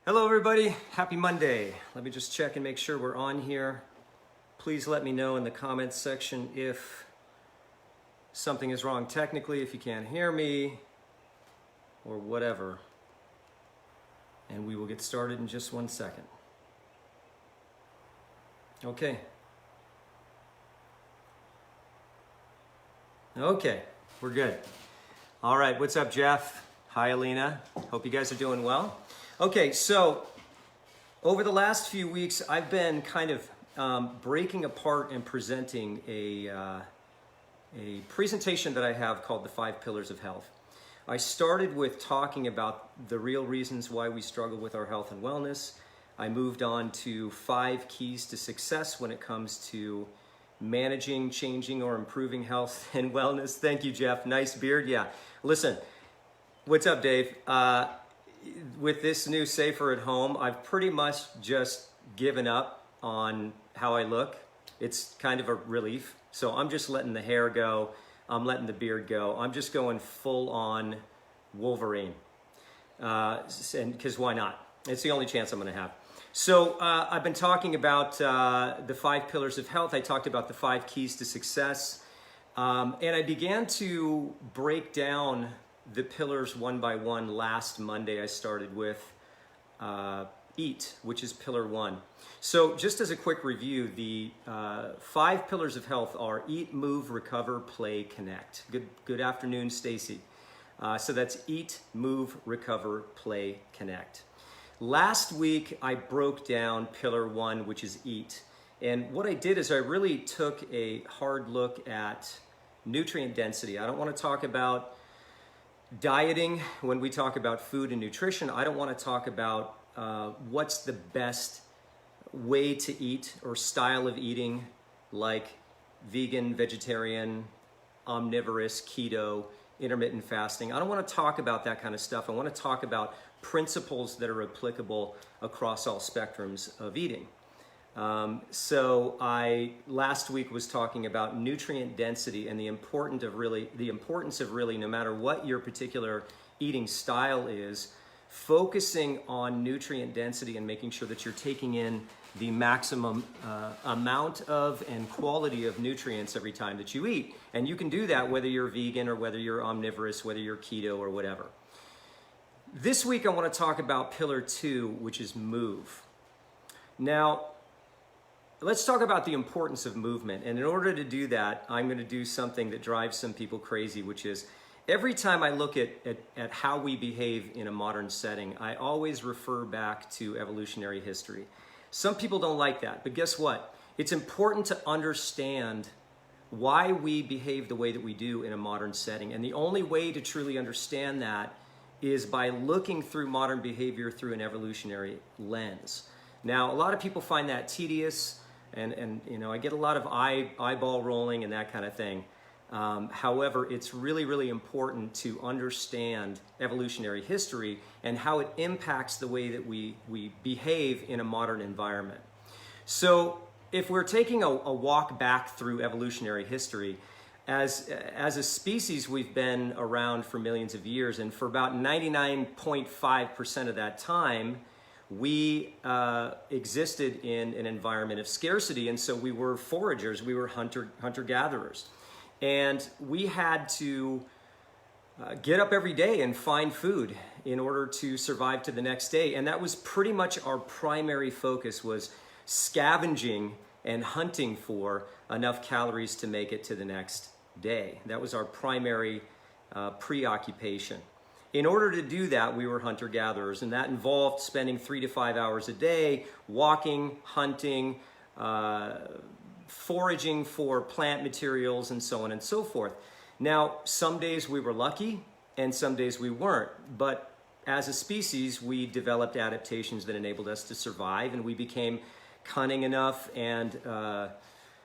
Hello everybody, happy Monday. Let me just check and make sure we're on here. Please let me know in the comments section if something is wrong technically, if you can't hear me, or whatever. And we will get started in just 1 second. Okay. Okay, we're good. All right, what's up, Jeff? Hi, Alina. Hope you guys are doing well. Okay, so over the last few weeks, I've been kind of breaking apart and presenting a presentation that I have called the 5 Pillars of Health. I started with talking about the real reasons why we struggle with our health and wellness. I moved on to 5 keys to success when it comes to managing, changing, or improving health and wellness. Thank you, Jeff. Nice beard. Yeah. Listen, what's up, Dave? With this new Safer at Home, I've pretty much just given up on how I look. It's kind of a relief. So I'm just letting the hair go. I'm letting the beard go. I'm just going full on Wolverine. And because why not? It's the only chance I'm going to have. So I've been talking about the 5 pillars of health. I talked about the 5 keys to success. And I began to break down the pillars one by one. Last Monday I started with eat, which is pillar 1. So just as a quick review, the 5 pillars of health are eat, move, recover, play, connect. Good afternoon, Stacy. So that's eat, move, recover, play, connect. Last week I broke down pillar 1, which is eat. And what I did is I really took a hard look at nutrient density. I don't want to talk about dieting when we talk about food and nutrition. I don't want to talk about what's the best way to eat or style of eating, like vegan, vegetarian, omnivorous, keto, intermittent fasting. I don't want to talk about that kind of stuff. I want to talk about principles that are applicable across all spectrums of eating. So I last week was talking about nutrient density and the importance of really, no matter what your particular eating style is, focusing on nutrient density and making sure that you're taking in the maximum amount of and quality of nutrients every time that you eat. And you can do that whether you're vegan or whether you're omnivorous, whether you're keto or whatever. This week I want to talk about pillar 2, which is move. Now, let's talk about the importance of movement. And in order to do that, I'm going to do something that drives some people crazy, which is every time I look at how we behave in a modern setting, I always refer back to evolutionary history. Some people don't like that, but guess what? It's important to understand why we behave the way that we do in a modern setting. And the only way to truly understand that is by looking through modern behavior through an evolutionary lens. Now, a lot of people find that tedious, and you know, I get a lot of eyeball rolling and that kind of thing. However, it's really, really important to understand evolutionary history and how it impacts the way that we behave in a modern environment. So if we're taking a walk back through evolutionary history, as a species, we've been around for millions of years, and for about 99.5% of that time, we existed in an environment of scarcity, and so we were foragers, we were hunter-gatherers. And we had to get up every day and find food in order to survive to the next day. And that was pretty much our primary focus, was scavenging and hunting for enough calories to make it to the next day. That was our primary preoccupation. In order to do that, we were hunter-gatherers, and that involved spending 3 to 5 hours a day walking, hunting, foraging for plant materials, and so on and so forth. Now, some days we were lucky, and some days we weren't, but as a species, we developed adaptations that enabled us to survive, and we became cunning enough and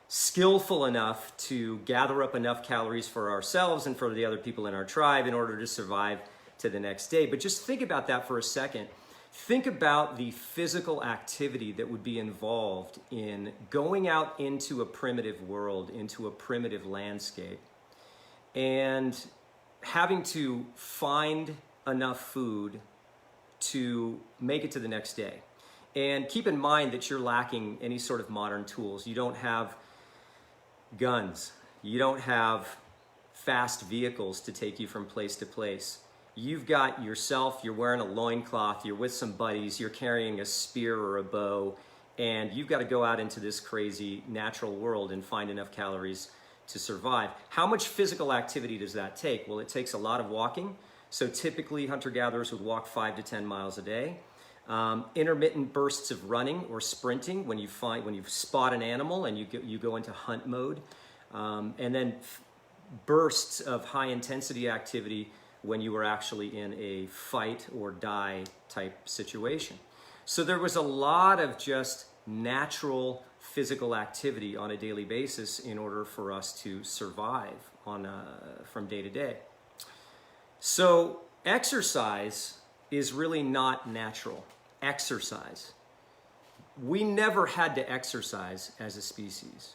skillful enough to gather up enough calories for ourselves and for the other people in our tribe in order to survive to the next day. But just think about that for a second. Think about the physical activity that would be involved in going out into a primitive world, into a primitive landscape, and having to find enough food to make it to the next day. And keep in mind that you're lacking any sort of modern tools. You don't have guns. You don't have fast vehicles to take you from place to place. You've got yourself, you're wearing a loincloth, you're with some buddies, you're carrying a spear or a bow, and you've got to go out into this crazy natural world and find enough calories to survive. How much physical activity does that take? Well, it takes a lot of walking. So typically hunter-gatherers would walk 5 to 10 miles a day. Intermittent bursts of running or sprinting when you spot an animal and you go into hunt mode. And then bursts of high intensity activity when you were actually in a fight or die type situation. So there was a lot of just natural physical activity on a daily basis in order for us to survive from day to day. So exercise is really not natural. Exercise. We never had to exercise as a species.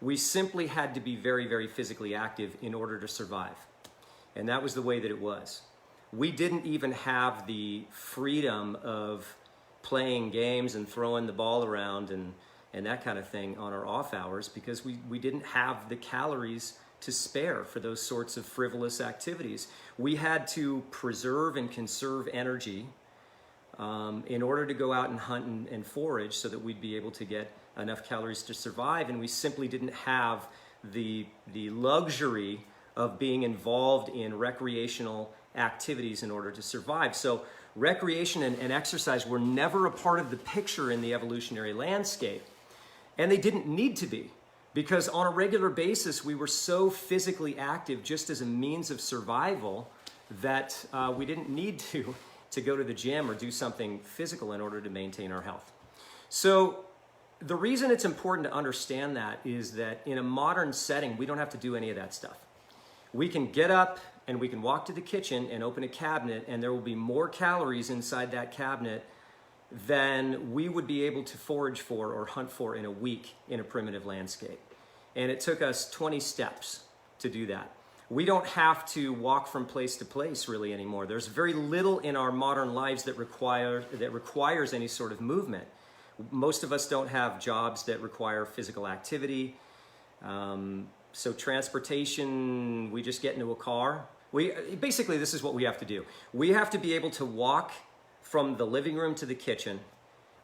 We simply had to be very, very physically active in order to survive. And that was the way that it was. We didn't even have the freedom of playing games and throwing the ball around and that kind of thing on our off hours because we didn't have the calories to spare for those sorts of frivolous activities. We had to preserve and conserve energy in order to go out and hunt and forage so that we'd be able to get enough calories to survive, and we simply didn't have the luxury of being involved in recreational activities in order to survive. So recreation and exercise were never a part of the picture in the evolutionary landscape, and they didn't need to be, because on a regular basis we were so physically active just as a means of survival that we didn't need to go to the gym or do something physical in order to maintain our health. So the reason it's important to understand that is that in a modern setting, we don't have to do any of that stuff. We can get up and we can walk to the kitchen and open a cabinet, and there will be more calories inside that cabinet than we would be able to forage for or hunt for in a week in a primitive landscape. And it took us 20 steps to do that. We don't have to walk from place to place really anymore. There's very little in our modern lives that requires any sort of movement. Most of us don't have jobs that require physical activity. So transportation, we just get into a car. Basically, this is what we have to do. We have to be able to walk from the living room to the kitchen.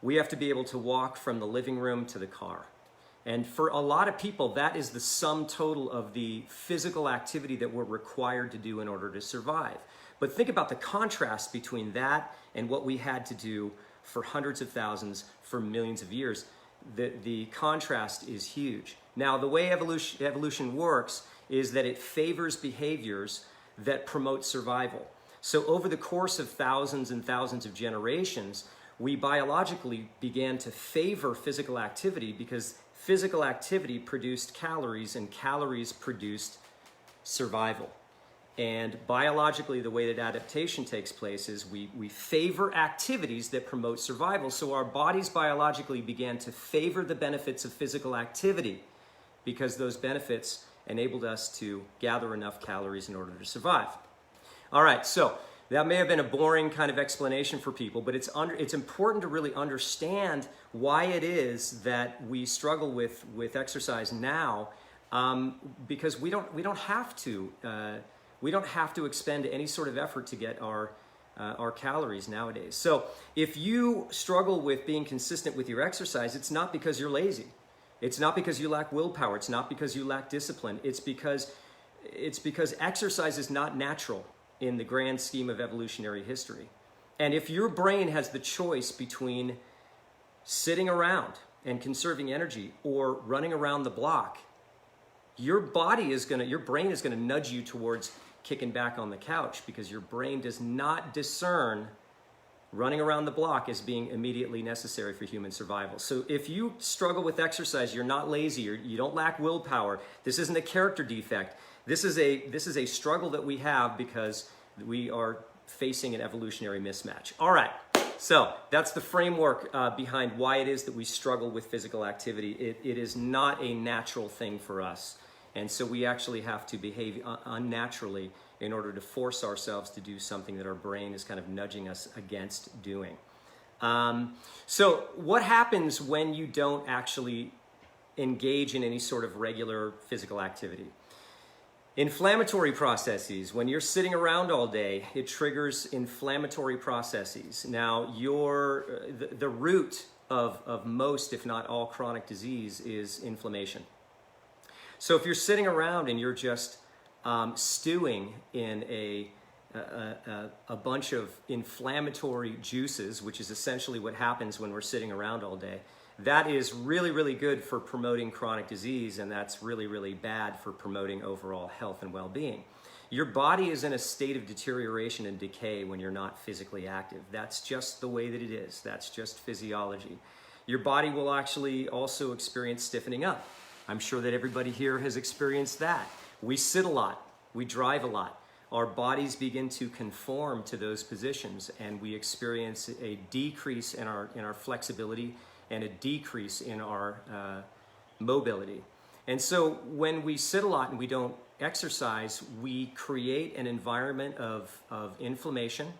We have to be able to walk from the living room to the car. And for a lot of people, that is the sum total of the physical activity that we're required to do in order to survive. But think about the contrast between that and what we had to do for hundreds of thousands, for millions of years. The contrast is huge. Now, the way evolution works is that it favors behaviors that promote survival. So over the course of thousands and thousands of generations, we biologically began to favor physical activity because physical activity produced calories and calories produced survival. And biologically, the way that adaptation takes place is we favor activities that promote survival. So our bodies biologically began to favor the benefits of physical activity because those benefits enabled us to gather enough calories in order to survive. All right, so that may have been a boring kind of explanation for people, but it's important to really understand why it is that we struggle with exercise now, because we don't have to. We don't have to expend any sort of effort to get our calories nowadays. So if you struggle with being consistent with your exercise, it's not because you're lazy. It's not because you lack willpower. It's not because you lack discipline. It's because exercise is not natural in the grand scheme of evolutionary history. And if your brain has the choice between sitting around and conserving energy or running around the block, your brain is gonna nudge you towards kicking back on the couch because your brain does not discern running around the block as being immediately necessary for human survival. So if you struggle with exercise, you're not lazy, you don't lack willpower. This isn't a character defect. This is a struggle that we have because we are facing an evolutionary mismatch. All right, so that's the framework behind why it is that we struggle with physical activity. It is not a natural thing for us. And so we actually have to behave unnaturally in order to force ourselves to do something that our brain is kind of nudging us against doing. So what happens when you don't actually engage in any sort of regular physical activity? Inflammatory processes. When you're sitting around all day, it triggers inflammatory processes. Now, the root of most, if not all, chronic disease is inflammation. So if you're sitting around and you're just stewing in a bunch of inflammatory juices, which is essentially what happens when we're sitting around all day, that is really, really good for promoting chronic disease, and that's really, really bad for promoting overall health and well-being. Your body is in a state of deterioration and decay when you're not physically active. That's just the way that it is. That's just physiology. Your body will actually also experience stiffening up. I'm sure that everybody here has experienced that. We sit a lot. We drive a lot. Our bodies begin to conform to those positions, and we experience a decrease in our flexibility and a decrease in our mobility. And so when we sit a lot and we don't exercise, we create an environment of inflammation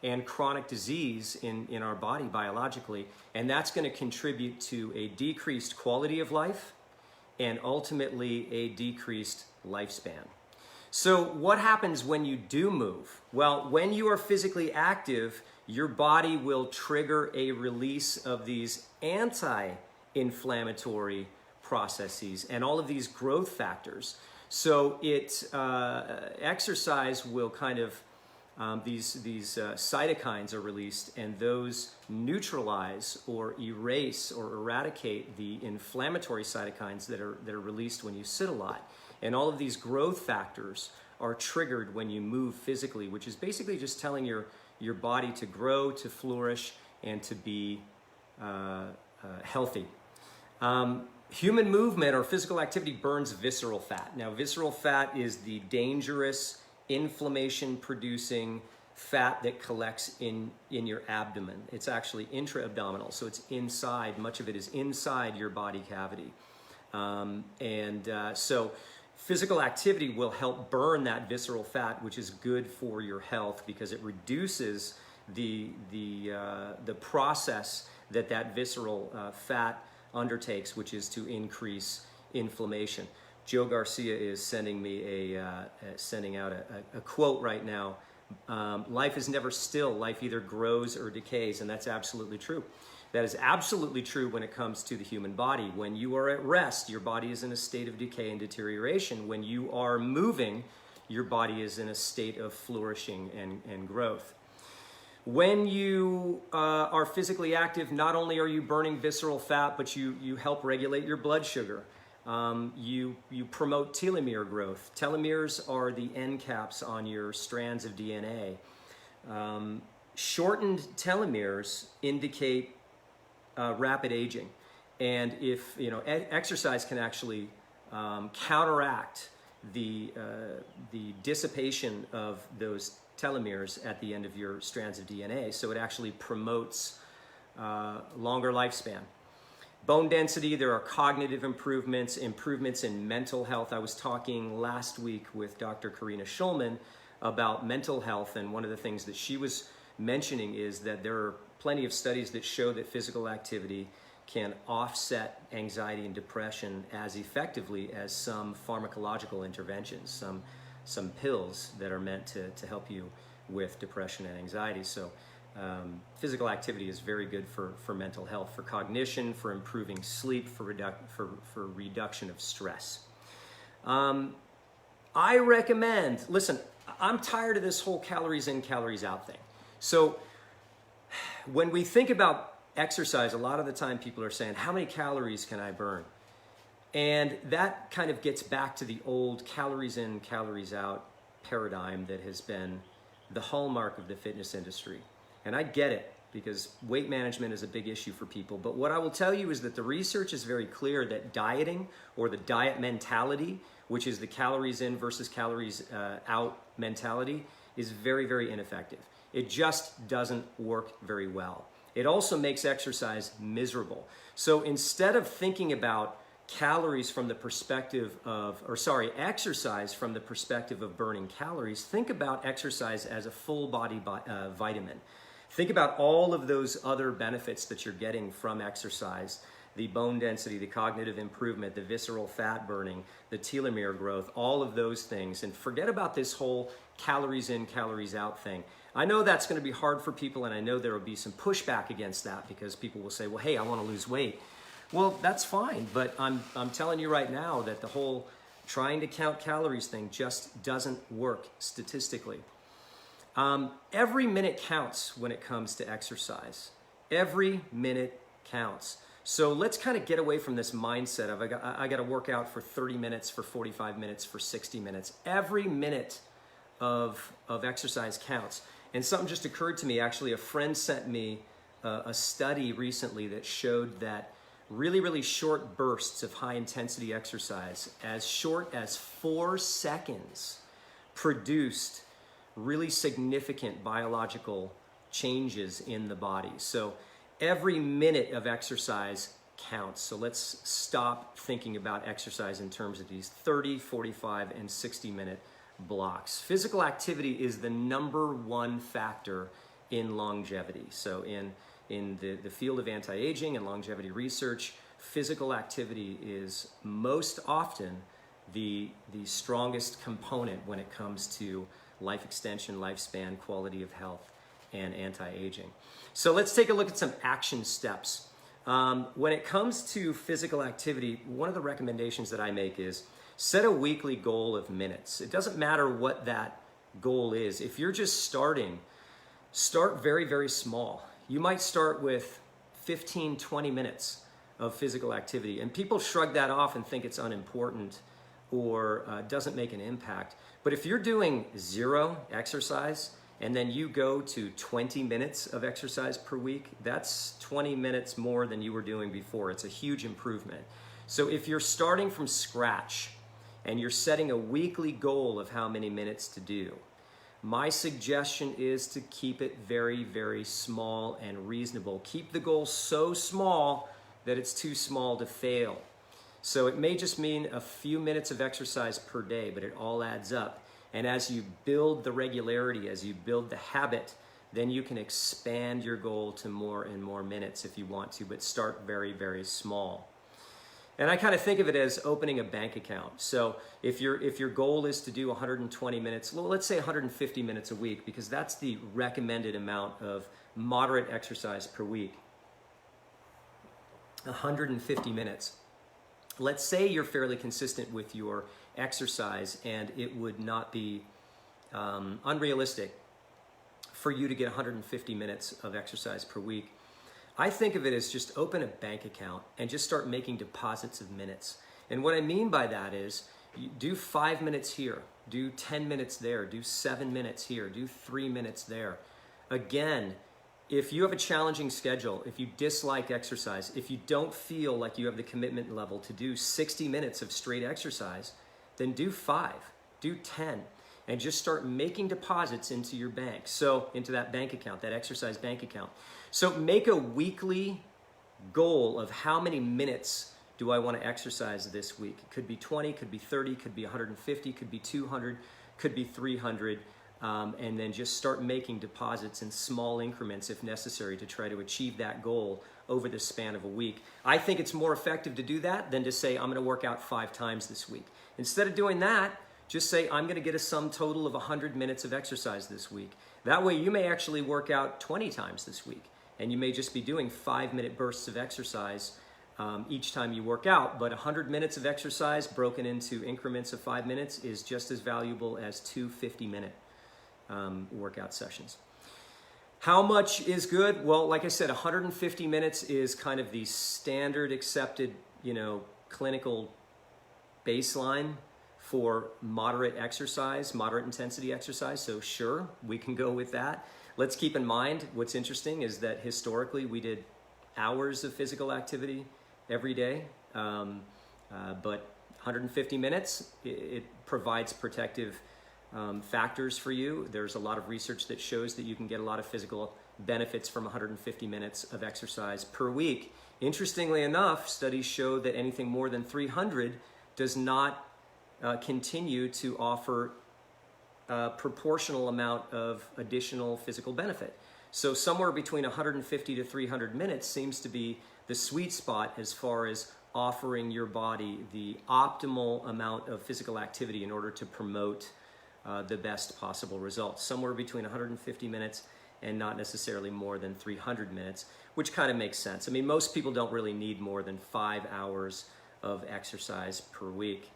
and chronic disease in our body biologically, and that's going to contribute to a decreased quality of life and ultimately a decreased lifespan. So what happens when you do move? Well, when you are physically active, your body will trigger a release of these anti-inflammatory processes and all of these growth factors. So exercise will kind of, these cytokines are released, and those neutralize or erase or eradicate the inflammatory cytokines that are released when you sit a lot. And all of these growth factors are triggered when you move physically, which is basically just telling your body to grow, to flourish, and to be healthy. Human movement or physical activity burns visceral fat. Now, visceral fat is the dangerous inflammation-producing fat that collects in your abdomen. It's actually intra-abdominal, so it's inside. Much of it is inside your body cavity. So physical activity will help burn that visceral fat, which is good for your health because it reduces the process that visceral fat undertakes, which is to increase inflammation. Joe Garcia is sending out a quote right now. Life is never still. Life either grows or decays, and that's absolutely true. That is absolutely true when it comes to the human body. When you are at rest, your body is in a state of decay and deterioration. When you are moving, your body is in a state of flourishing and growth. When you are physically active, not only are you burning visceral fat, but you help regulate your blood sugar. You promote telomere growth. Telomeres are the end caps on your strands of DNA. Shortened telomeres indicate rapid aging, and if exercise can actually counteract the dissipation of those telomeres at the end of your strands of DNA, so it actually promotes longer lifespan. Bone density, there are cognitive improvements in mental health. I was talking last week with Dr. Karina Schulman about mental health, and one of the things that she was mentioning is that there are plenty of studies that show that physical activity can offset anxiety and depression as effectively as some pharmacological interventions, some pills that are meant to help you with depression and anxiety. So physical activity is very good for mental health, for cognition, for improving sleep, for reduction of stress. I recommend, listen, I'm tired of this whole calories in, calories out thing. So when we think about exercise, a lot of the time people are saying, how many calories can I burn? And that kind of gets back to the old calories in, calories out paradigm that has been the hallmark of the fitness industry. And I get it, because weight management is a big issue for people. But what I will tell you is that the research is very clear that dieting, or the diet mentality, which is the calories in versus calories out mentality, is very, very ineffective. It just doesn't work very well. It also makes exercise miserable. So instead of thinking about calories from the perspective of, or sorry, exercise from the perspective of burning calories, think about exercise as a full body vitamin. Think about all of those other benefits that you're getting from exercise: the bone density, the cognitive improvement, the visceral fat burning, the telomere growth, all of those things. And forget about this whole calories in, calories out thing. I know that's going to be hard for people, and I know there will be some pushback against that because people will say, well, hey, I want to lose weight. Well, that's fine, but I'm telling you right now that the whole trying to count calories thing just doesn't work statistically. Every minute counts when it comes to exercise. Every minute counts. So let's kind of get away from this mindset of I got to work out for 30 minutes, for 45 minutes, for 60 minutes. Every minute of exercise counts. And something just occurred to me. Actually, a friend sent me a study recently that showed that really, really short bursts of high intensity exercise, as short as 4 seconds, produced really significant biological changes in the body. So every minute of exercise counts. So let's stop thinking about exercise in terms of these 30, 45, and 60-minute blocks. Physical activity is the #1 factor in longevity. So in the field of anti-aging and longevity research, physical activity is most often the strongest component when it comes to life extension, lifespan, quality of health, and anti-aging. So let's take a look at some action steps. When it comes to physical activity, one of the recommendations that I make is set a weekly goal of minutes. It doesn't matter what that goal is. If you're just starting, start very, very small. You might start with 15, 20 minutes of physical activity, and people shrug that off and think it's unimportant or doesn't make an impact. But if you're doing 0 exercise and then you go to 20 minutes of exercise per week, that's 20 minutes more than you were doing before. It's a huge improvement. So if you're starting from scratch and you're setting a weekly goal of how many minutes to do, my suggestion is to keep it very, very small and reasonable. Keep the goal so small that it's too small to fail. So it may just mean a few minutes of exercise per day, but it all adds up. And as you build the regularity, as you build the habit, then you can expand your goal to more and more minutes if you want to, but start very, very small. And I kind of think of it as opening a bank account. So if your goal is to do 120 minutes, well, let's say 150 minutes a week, because that's the recommended amount of moderate exercise per week. 150 minutes. Let's say you're fairly consistent with your exercise and it would not be unrealistic for you to get 150 minutes of exercise per week. I think of it as just open a bank account and just start making deposits of minutes. And what I mean by that is you do 5 minutes here, do 10 minutes there, do 7 minutes here, do 3 minutes there. Again, if you have a challenging schedule, if you dislike exercise, if you don't feel like you have the commitment level to do 60 minutes of straight exercise, then do 5, do 10, and just start making deposits into your bank. So into that bank account, that exercise bank account. So make a weekly goal of how many minutes do I want to exercise this week. It could be 20, could be 30, could be 150, could be 200, could be 300. And then just start making deposits in small increments if necessary to try to achieve that goal over the span of a week. I think it's more effective to do that than to say, I'm going to work out 5 times this week. Instead of doing that, just say, I'm going to get a sum total of 100 minutes of exercise this week. That way you may actually work out 20 times this week, and you may just be doing 5-minute bursts of exercise each time you work out. But 100 minutes of exercise broken into increments of 5 minutes is just as valuable as 2 50-minute workout sessions. How much is good? Well, like I said, 150 minutes is kind of the standard accepted, clinical baseline for moderate exercise, moderate intensity exercise. So sure, we can go with that. Let's keep in mind, what's interesting is that historically we did hours of physical activity every day, but 150 minutes, it provides protective factors for you. There's a lot of research that shows that you can get a lot of physical benefits from 150 minutes of exercise per week. Interestingly enough, studies show that anything more than 300 does not continue to offer a proportional amount of additional physical benefit. So somewhere between 150 to 300 minutes seems to be the sweet spot as far as offering your body the optimal amount of physical activity in order to promote the best possible results. Somewhere between 150 minutes and not necessarily more than 300 minutes, which kind of makes sense. I mean, most people don't really need more than 5 hours of exercise per week.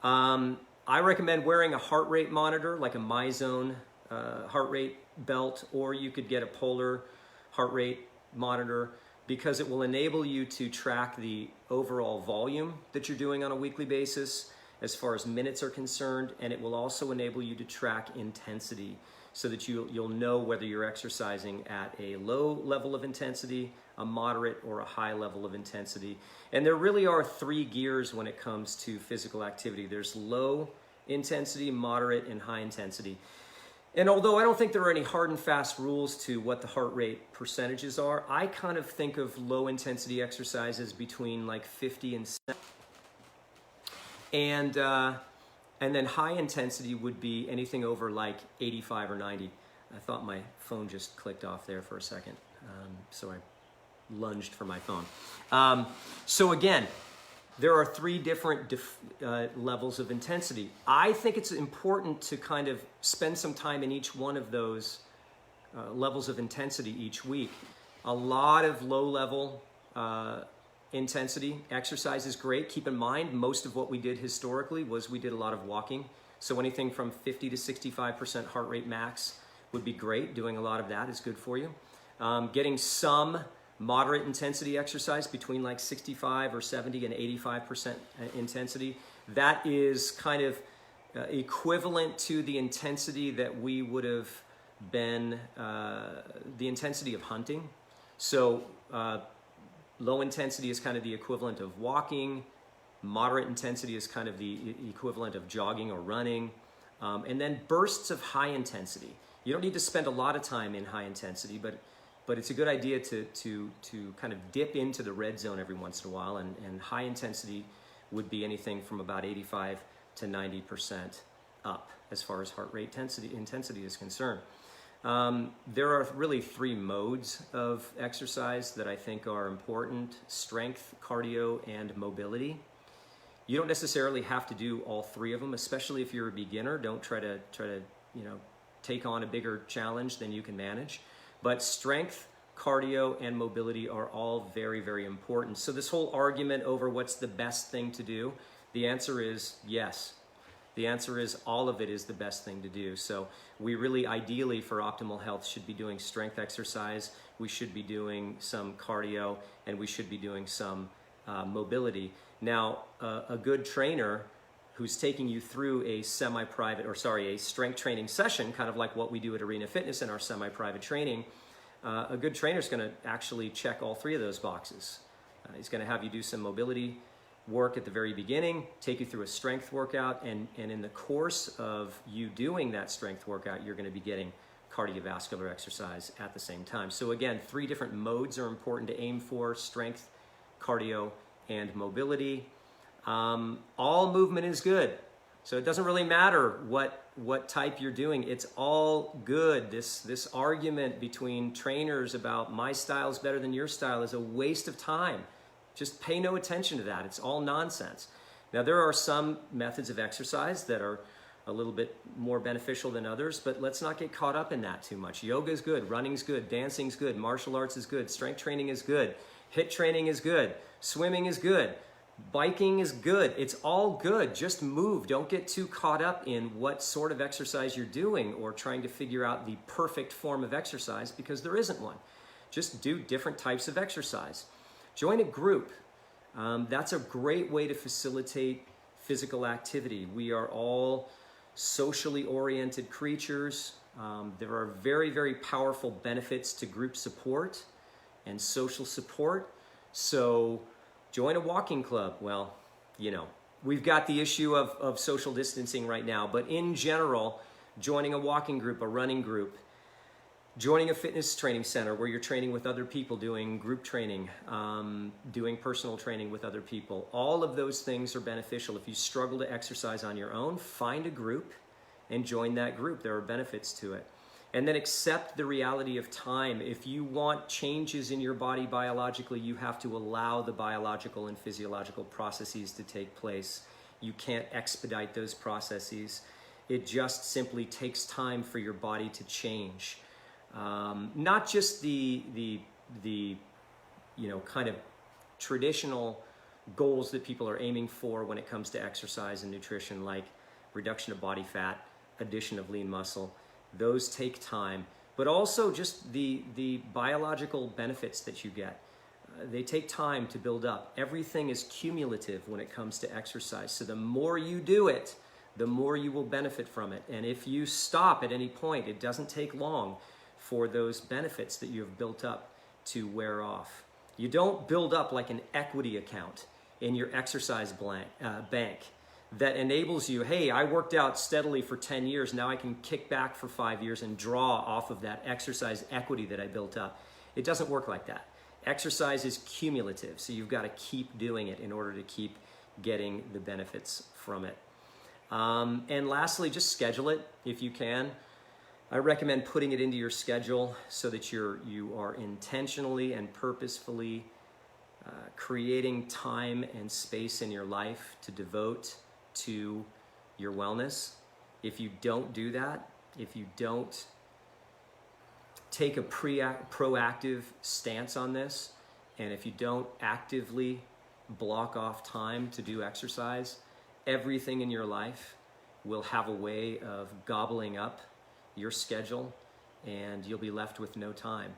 I recommend wearing a heart rate monitor, like a MyZone heart rate belt, or you could get a Polar heart rate monitor, because it will enable you to track the overall volume that you're doing on a weekly basis as far as minutes are concerned, and it will also enable you to track intensity so that you'll know whether you're exercising at a low level of intensity, a moderate, or a high level of intensity. And there really are 3 gears when it comes to physical activity. There's low intensity, moderate, and high intensity. And although I don't think there are any hard and fast rules to what the heart rate percentages are, I kind of think of low intensity exercises between like 50 and 70. And then high intensity would be anything over like 85 or 90. I thought my phone just clicked off there for a second, so I lunged for my phone. So again, there are 3 different levels of intensity. I think it's important to kind of spend some time in each one of those levels of intensity each week. A lot of low-level intensity exercise is great. Keep in mind, most of what we did historically was we did a lot of walking. So anything from 50 to 65% heart rate max would be great. Doing a lot of that is good for you. Getting some moderate intensity exercise between like 65 or 70 and 85% intensity. That is kind of equivalent to the intensity that we would have been, the intensity of hunting. So low intensity is kind of the equivalent of walking. Moderate intensity is kind of the equivalent of jogging or running. And then bursts of high intensity. You don't need to spend a lot of time in high intensity, but it's a good idea to kind of dip into the red zone every once in a while, and high intensity would be anything from about 85 to 90% up as far as heart rate intensity is concerned. There are really 3 modes of exercise that I think are important: strength, cardio, and mobility. You don't necessarily have to do all 3 of them, especially if you're a beginner. Don't try to take on a bigger challenge than you can manage. But strength, cardio, and mobility are all very, very important. So this whole argument over what's the best thing to do, the answer is yes. The answer is all of it is the best thing to do. So we really, ideally, for optimal health, should be doing strength exercise, we should be doing some cardio, and we should be doing some mobility. Now, a good trainer who's taking you through a a strength training session, kind of like what we do at Arena Fitness in our semi-private training, a good trainer is going to actually check all 3 of those boxes. He's going to have you do some mobility work at the very beginning, take you through a strength workout, and in the course of you doing that strength workout, you're going to be getting cardiovascular exercise at the same time. So again, 3 different modes are important to aim for: strength, cardio, and mobility. All movement is good. So it doesn't really matter what type you're doing. It's all good. This argument between trainers about my style is better than your style is a waste of time. Just pay no attention to that. It's all nonsense. Now, there are some methods of exercise that are a little bit more beneficial than others, but let's not get caught up in that too much. Yoga is good, running is good, dancing is good, martial arts is good, strength training is good, HIIT training is good, swimming is good, biking is good. It's all good. Just move. Don't get too caught up in what sort of exercise you're doing or trying to figure out the perfect form of exercise, because there isn't one. Just do different types of exercise. Join a group. That's a great way to facilitate physical activity. We are all socially oriented creatures. There are very, very powerful benefits to group support and social support. So join a walking club. Well, we've got the issue of social distancing right now, but in general, joining a walking group, a running group, joining a fitness training center where you're training with other people, doing group training, doing personal training with other people. All of those things are beneficial. If you struggle to exercise on your own, find a group and join that group. There are benefits to it. And then accept the reality of time. If you want changes in your body biologically, you have to allow the biological and physiological processes to take place. You can't expedite those processes. It just simply takes time for your body to change. Not just the kind of traditional goals that people are aiming for when it comes to exercise and nutrition, like reduction of body fat, addition of lean muscle. Those take time, but also just the biological benefits that you get. They take time to build up. Everything is cumulative when it comes to exercise. So the more you do it, the more you will benefit from it. And if you stop at any point, it doesn't take long for those benefits that you have built up to wear off. You don't build up like an equity account in your exercise bank that enables you, hey, I worked out steadily for 10 years, now I can kick back for 5 years and draw off of that exercise equity that I built up. It doesn't work like that. Exercise is cumulative, so you've got to keep doing it in order to keep getting the benefits from it. And lastly, just schedule it if you can. I recommend putting it into your schedule so that you are intentionally and purposefully creating time and space in your life to devote to your wellness. If you don't do that, if you don't take a proactive stance on this, and if you don't actively block off time to do exercise, everything in your life will have a way of gobbling up your schedule, and you'll be left with no time.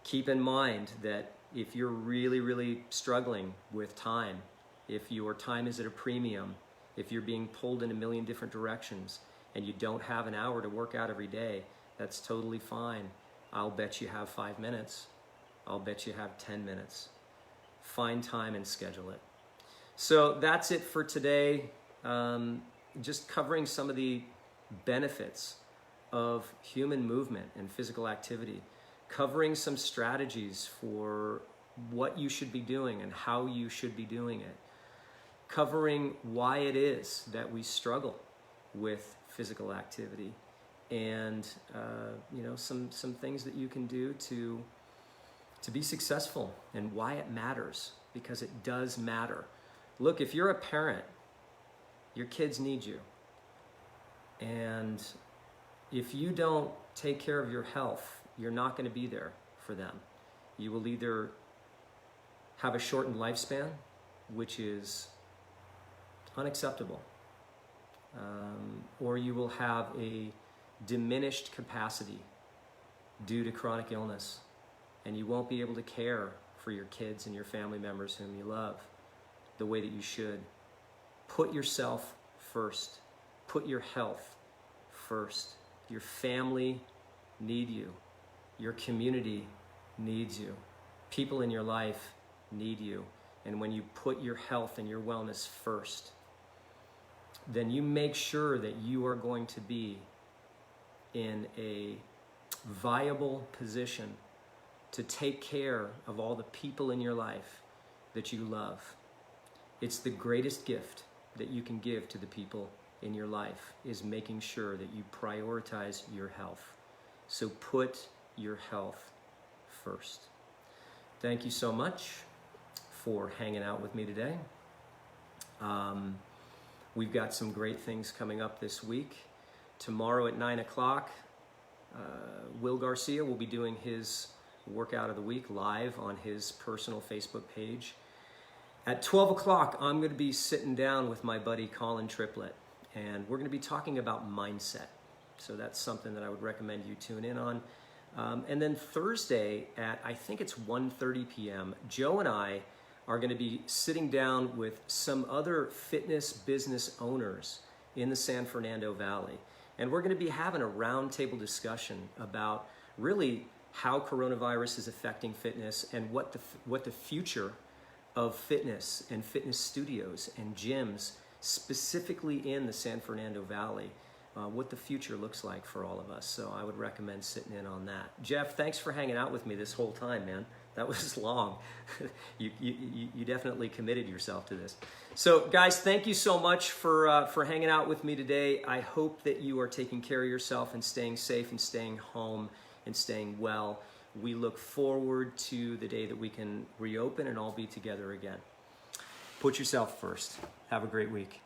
Keep in mind that if you're really struggling with time, if your time is at a premium, if you're being pulled in a million different directions and you don't have an hour to work out every day, that's totally fine. I'll bet you have 5 minutes. I'll bet you have 10 minutes. Find time and schedule it. So that's it for today. Just covering some of the benefits of human movement and physical activity, covering some strategies for what you should be doing and how you should be doing it, covering why it is that we struggle with physical activity, and some things that you can do to be successful and why it matters, because it does matter. Look, if you're a parent, your kids need you. And if you don't take care of your health, you're not going to be there for them. You will either have a shortened lifespan, which is unacceptable, or you will have a diminished capacity due to chronic illness, and you won't be able to care for your kids and your family members whom you love the way that you should. Put yourself first. Put your health first. Your family need you. Your community needs you. People in your life need you. And when you put your health and your wellness first, then you make sure that you are going to be in a viable position to take care of all the people in your life that you love. It's the greatest gift that you can give to the people in your life, is making sure that you prioritize your health. So put your health first. Thank you so much for hanging out with me today. We've got some great things coming up this week. Tomorrow at 9 o'clock, Will Garcia will be doing his workout of the week live on his personal Facebook page. At 12 o'clock, I'm going to be sitting down with my buddy Colin Triplett, and we're going to be talking about mindset. So that's something that I would recommend you tune in on. And then Thursday at, I think it's 1:30 p.m., Joe and I are going to be sitting down with some other fitness business owners in the San Fernando Valley. And we're going to be having a roundtable discussion about really how coronavirus is affecting fitness and what the future of fitness and fitness studios and gyms specifically in the San Fernando Valley what the future looks like for all of us. So I would recommend sitting in on that. Jeff, thanks for hanging out with me this whole time, man. That was long. You definitely committed yourself to this. So guys, thank you so much for hanging out with me today. I hope that you are taking care of yourself and staying safe and staying home and staying well. We look forward to the day that we can reopen and all be together again. Put yourself first. Have a great week.